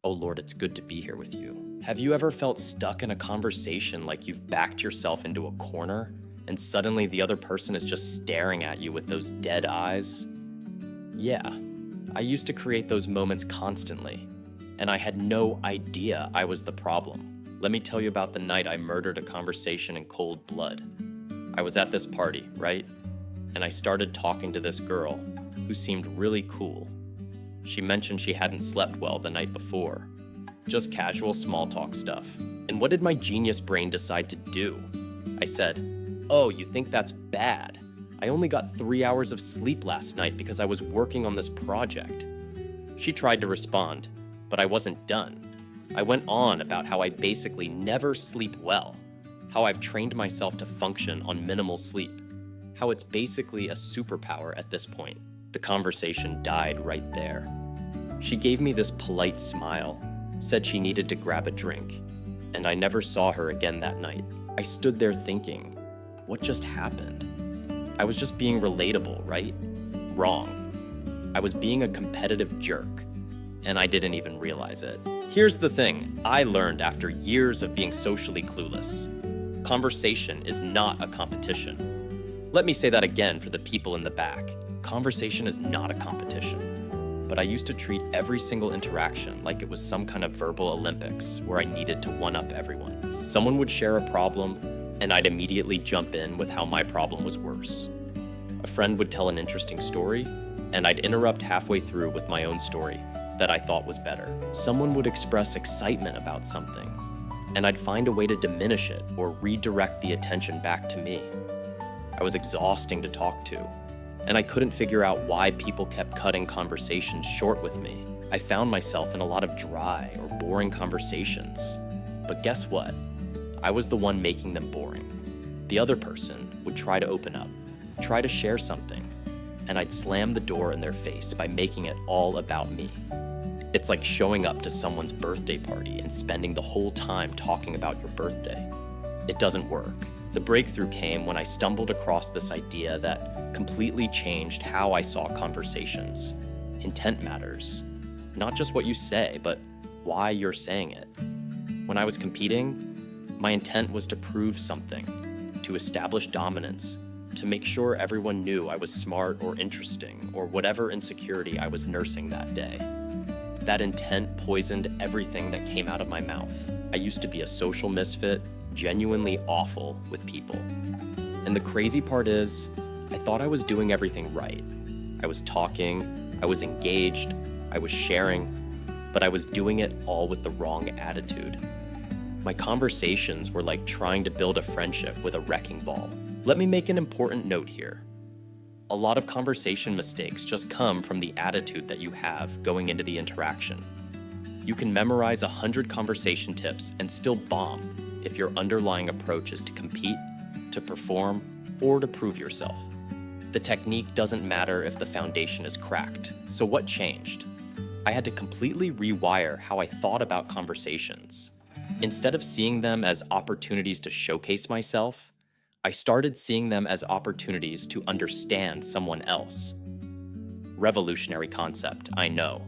Oh Lord, it's good to be here with you. Have you ever felt stuck in a conversation like you've backed yourself into a corner and suddenly the other person is just staring at you with those dead eyes? Yeah, I used to create those moments constantly, and I had no idea I was the problem. Let me tell you about the night I murdered a conversation in cold blood. I was at this party, right? And I started talking to this girl who seemed really cool. She mentioned she hadn't slept well the night before. Just casual small talk stuff. And what did my genius brain decide to do? I said, "Oh, you think that's bad? I only got 3 hours of sleep last night because I was working on this project." She tried to respond, but I wasn't done. I went on about how I basically never sleep well, how I've trained myself to function on minimal sleep, how it's basically a superpower at this point. The conversation died right there. She gave me this polite smile, said she needed to grab a drink, and I never saw her again that night. I stood there thinking, what just happened? I was just being relatable, right? Wrong. I was being a competitive jerk, and I didn't even realize it. Here's the thing I learned after years of being socially clueless. Conversation is not a competition. Let me say that again for the people in the back. Conversation is not a competition. But I used to treat every single interaction like it was some kind of verbal Olympics where I needed to one-up everyone. Someone would share a problem, and I'd immediately jump in with how my problem was worse. A friend would tell an interesting story, and I'd interrupt halfway through with my own story that I thought was better. Someone would express excitement about something, and I'd find a way to diminish it or redirect the attention back to me. I was exhausting to talk to, and I couldn't figure out why people kept cutting conversations short with me. I found myself in a lot of dry or boring conversations. But guess what? I was the one making them boring. The other person would try to open up, try to share something, and I'd slam the door in their face by making it all about me. It's like showing up to someone's birthday party and spending the whole time talking about your birthday. It doesn't work. The breakthrough came when I stumbled across this idea that completely changed how I saw conversations. Intent matters. Not just what you say, but why you're saying it. When I was competing, my intent was to prove something, to establish dominance, to make sure everyone knew I was smart or interesting or whatever insecurity I was nursing that day. That intent poisoned everything that came out of my mouth. I used to be a social misfit, genuinely awful with people. And the crazy part is, I thought I was doing everything right. I was talking, I was engaged, I was sharing, but I was doing it all with the wrong attitude. My conversations were like trying to build a friendship with a wrecking ball. Let me make an important note here. A lot of conversation mistakes just come from the attitude that you have going into the interaction. You can memorize 100 conversation tips and still bomb if your underlying approach is to compete, to perform, or to prove yourself. The technique doesn't matter if the foundation is cracked. So what changed? I had to completely rewire how I thought about conversations. Instead of seeing them as opportunities to showcase myself, I started seeing them as opportunities to understand someone else. Revolutionary concept, I know.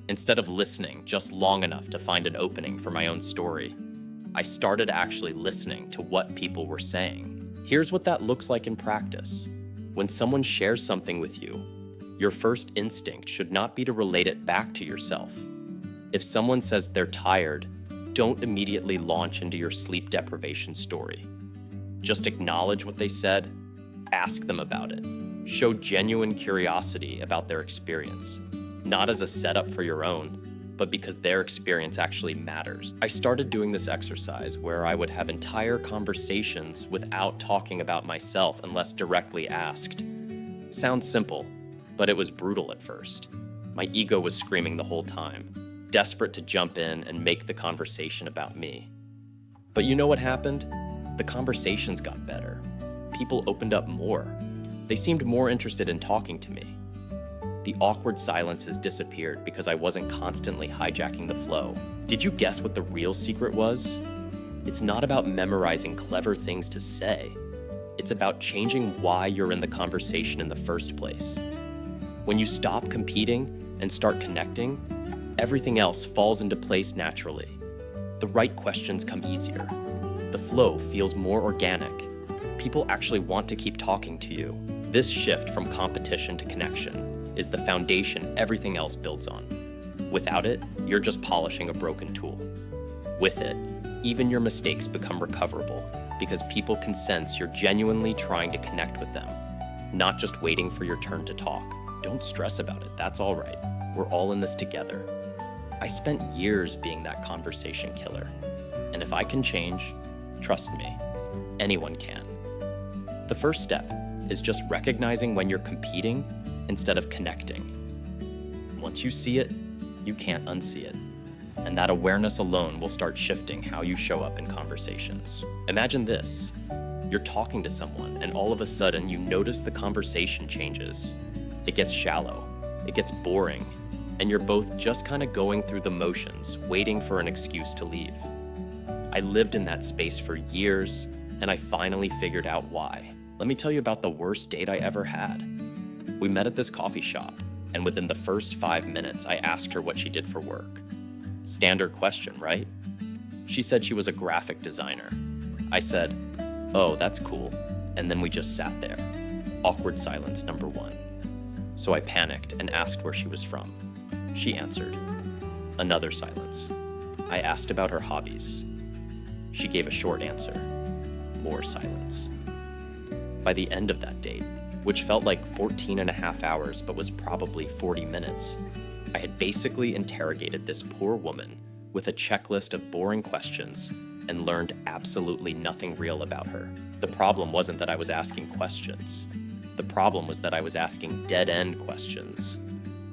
Instead of listening just long enough to find an opening for my own story, I started actually listening to what people were saying. Here's what that looks like in practice. When someone shares something with you, your first instinct should not be to relate it back to yourself. If someone says they're tired, don't immediately launch into your sleep deprivation story. Just acknowledge what they said, ask them about it. Show genuine curiosity about their experience, not as a setup for your own, but because their experience actually matters. I started doing this exercise where I would have entire conversations without talking about myself unless directly asked. Sounds simple, but it was brutal at first. My ego was screaming the whole time, desperate to jump in and make the conversation about me. But you know what happened? The conversations got better. People opened up more. They seemed more interested in talking to me. The awkward silences disappeared because I wasn't constantly hijacking the flow. Did you guess what the real secret was? It's not about memorizing clever things to say. It's about changing why you're in the conversation in the first place. When you stop competing and start connecting, Everything else falls into place naturally. The right questions come easier. The flow feels more organic. People actually want to keep talking to you. This shift from competition to connection is the foundation everything else builds on. Without it, you're just polishing a broken tool. With it, even your mistakes become recoverable because people can sense you're genuinely trying to connect with them, not just waiting for your turn to talk. Don't stress about it, that's all right. We're all in this together. I spent years being that conversation killer, and if I can change, trust me, anyone can. The first step is just recognizing when you're competing instead of connecting. Once you see it, you can't unsee it. And that awareness alone will start shifting how you show up in conversations. Imagine this. You're talking to someone and all of a sudden you notice the conversation changes. It gets shallow, it gets boring, and you're both just kind of going through the motions, waiting for an excuse to leave. I lived in that space for years, and I finally figured out why. Let me tell you about the worst date I ever had. We met at this coffee shop, and within the first 5 minutes, I asked her what she did for work. Standard question, right? She said she was a graphic designer. I said, "Oh, that's cool." And then we just sat there. Awkward silence number 1. So I panicked and asked where she was from. She answered. Another silence. I asked about her hobbies. She gave a short answer. More silence. By the end of that date, which felt like 14 and a half hours but was probably 40 minutes, I had basically interrogated this poor woman with a checklist of boring questions and learned absolutely nothing real about her. The problem wasn't that I was asking questions. The problem was that I was asking dead-end questions.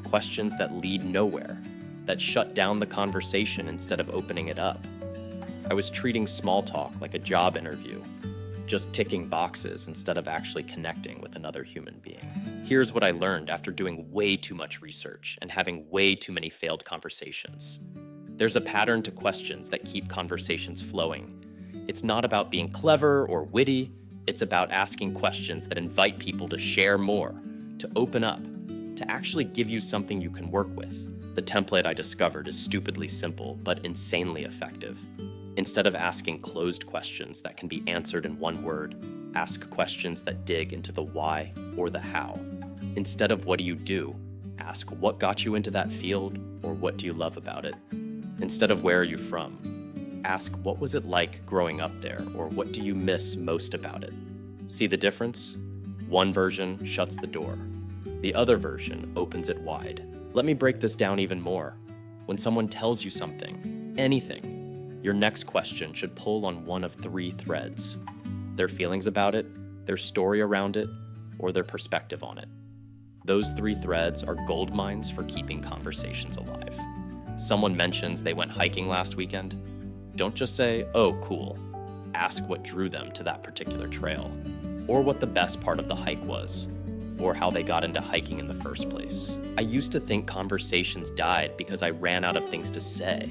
Questions that lead nowhere, that shut down the conversation instead of opening it up. I was treating small talk like a job interview, just ticking boxes instead of actually connecting with another human being. Here's what I learned after doing way too much research and having way too many failed conversations. There's a pattern to questions that keep conversations flowing. It's not about being clever or witty, it's about asking questions that invite people to share more, to open up, to actually give you something you can work with. The template I discovered is stupidly simple, but insanely effective. Instead of asking closed questions that can be answered in one word, ask questions that dig into the why or the how. Instead of what do you do, ask what got you into that field or what do you love about it. Instead of where are you from, ask what was it like growing up there or what do you miss most about it. See the difference? One version shuts the door. The other version opens it wide. Let me break this down even more. When someone tells you something, anything, your next question should pull on one of 3 threads: their feelings about it, their story around it, or their perspective on it. Those 3 threads are gold mines for keeping conversations alive. Someone mentions they went hiking last weekend. Don't just say, "Oh, cool." Ask what drew them to that particular trail, or what the best part of the hike was, or how they got into hiking in the first place. I used to think conversations died because I ran out of things to say.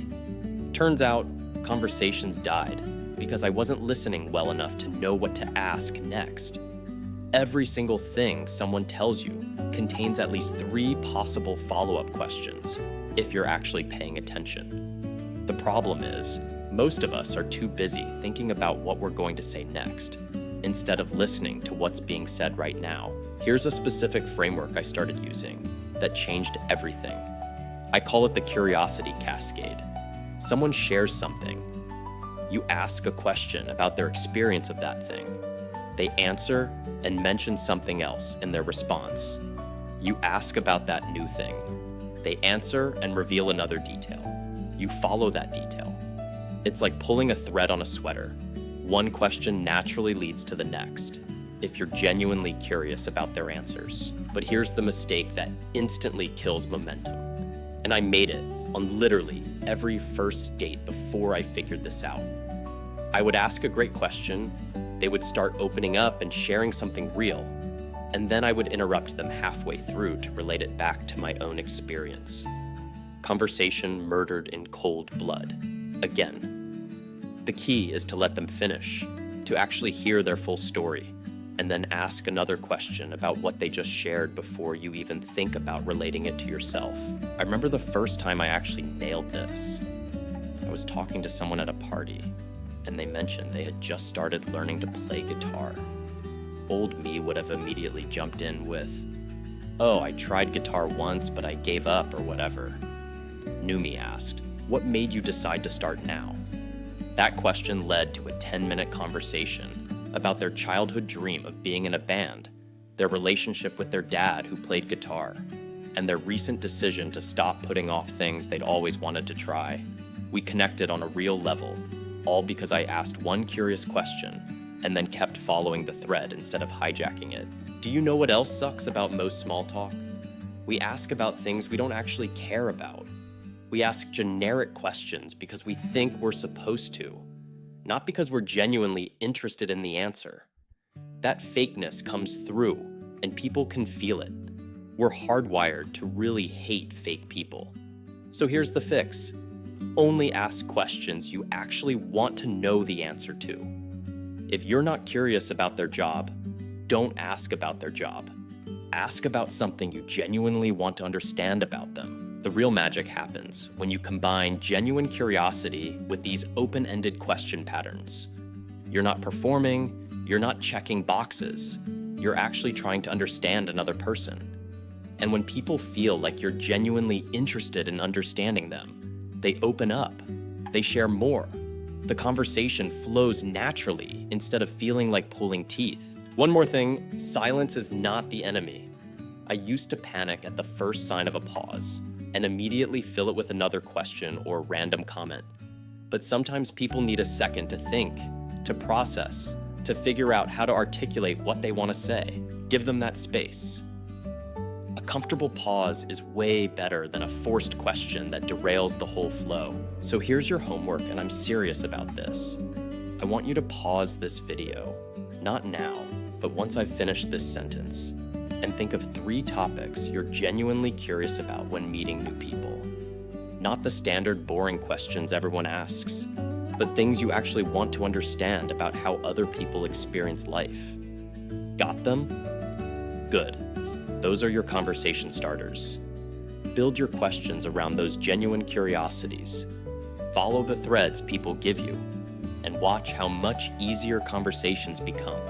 Turns out, conversations died because I wasn't listening well enough to know what to ask next. Every single thing someone tells you contains at least 3 possible follow-up questions if you're actually paying attention. The problem is, most of us are too busy thinking about what we're going to say next, instead of listening to what's being said right now. Here's a specific framework I started using that changed everything. I call it the curiosity cascade. Someone shares something. You ask a question about their experience of that thing. They answer and mention something else in their response. You ask about that new thing. They answer and reveal another detail. You follow that detail. It's like pulling a thread on a sweater. One question naturally leads to the next, if you're genuinely curious about their answers. But here's the mistake that instantly kills momentum. And I made it on literally every first date before I figured this out. I would ask a great question, they would start opening up and sharing something real, and then I would interrupt them halfway through to relate it back to my own experience. Conversation murdered in cold blood. Again. The key is to let them finish, to actually hear their full story. and then ask another question about what they just shared before you even think about relating it to yourself. I remember the first time I actually nailed this. I was talking to someone at a party, and they mentioned they had just started learning to play guitar. Old me would have immediately jumped in with, "Oh, I tried guitar once, but I gave up," or whatever. New me asked, "What made you decide to start now?" That question led to a 10-minute conversation about their childhood dream of being in a band, their relationship with their dad who played guitar, and their recent decision to stop putting off things they'd always wanted to try. We connected on a real level, all because I asked one curious question and then kept following the thread instead of hijacking it. Do you know what else sucks about most small talk? We ask about things we don't actually care about. We ask generic questions because we think we're supposed to, not because we're genuinely interested in the answer. That fakeness comes through, and people can feel it. We're hardwired to really hate fake people. So here's the fix. Only ask questions you actually want to know the answer to. If you're not curious about their job, don't ask about their job. Ask about something you genuinely want to understand about them. The real magic happens when you combine genuine curiosity with these open-ended question patterns. You're not performing, you're not checking boxes, you're actually trying to understand another person. And when people feel like you're genuinely interested in understanding them, they open up, they share more. The conversation flows naturally instead of feeling like pulling teeth. One more thing, silence is not the enemy. I used to panic at the first sign of a pause and immediately fill it with another question or random comment. But sometimes people need a second to think, to process, to figure out how to articulate what they want to say. Give them that space. A comfortable pause is way better than a forced question that derails the whole flow. So here's your homework, and I'm serious about this. I want you to pause this video, not now, but once I've finished this sentence, and think of 3 topics you're genuinely curious about when meeting new people. Not the standard boring questions everyone asks, but things you actually want to understand about how other people experience life. Got them? Good. Those are your conversation starters. Build your questions around those genuine curiosities. Follow the threads people give you, and watch how much easier conversations become.